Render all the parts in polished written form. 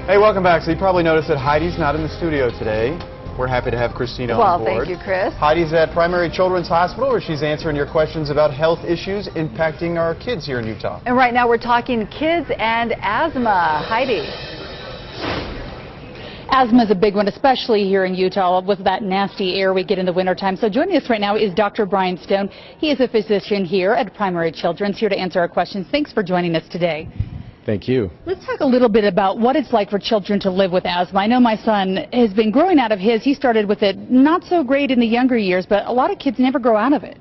Hey, welcome back. So you probably noticed that Heidi's not in the studio today. We're happy to have Christina on board. Well, thank you, Chris. Heidi's at Primary Children's Hospital, where she's answering your questions about health issues impacting our kids here in Utah. And right now we're talking kids and asthma. Heidi. Asthma is a big one, especially here in Utah with that nasty air we get in the wintertime. So joining us right now is Dr. Bryan Stone. He is a physician here at Primary Children's, here to answer our questions. Thanks for joining us today. Thank you. Let's talk a little bit about what it's like for children to live with asthma. I know my son has been growing out of his. He started with it not so great in the younger years, but a lot of kids never grow out of it.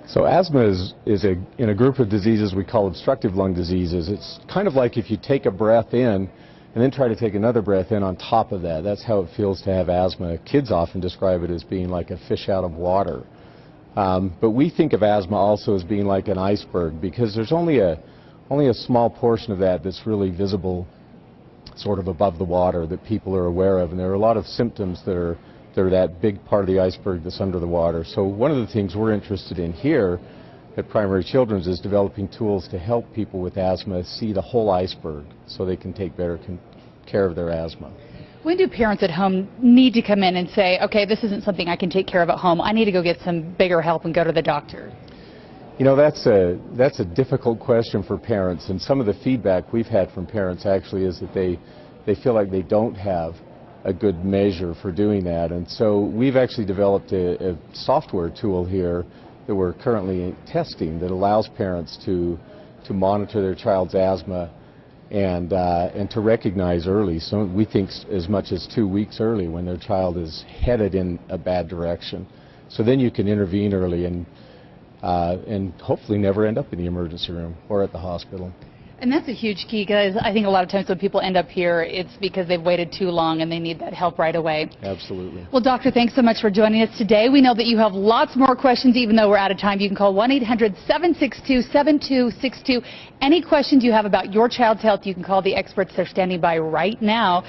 So asthma is in a group of diseases we call obstructive lung diseases. It's kind of like if you take a breath in and then try to take another breath in on top of that. That's how it feels to have asthma. Kids often describe it as being like a fish out of water. But we think of asthma also as being like an iceberg, because there's only a small portion of that that's really visible sort of above the water that people are aware of. And there are a lot of symptoms that are that big part of the iceberg that's under the water. So one of the things we're interested in here at Primary Children's is developing tools to help people with asthma see the whole iceberg so they can take better care of their asthma. When do parents at home need to come in and say, okay, this isn't something I can take care of at home, I need to go get some bigger help and go to the doctor? You know, that's a difficult question for parents, and some of the feedback we've had from parents actually is that they feel like they don't have a good measure for doing that. And so we've actually developed a software tool here that we're currently testing that allows parents to monitor their child's asthma and to recognize early. So we think as much as 2 weeks early when their child is headed in a bad direction. So then you can intervene early and hopefully never end up in the emergency room or at the hospital. And that's a huge key, because I think a lot of times when people end up here, it's because they've waited too long and they need that help right away. Absolutely. Well, Doctor, thanks so much for joining us today. We know that you have lots more questions, even though we're out of time. You can call 1-800-762-7262. Any questions you have about your child's health, you can call the experts. They're standing by right now.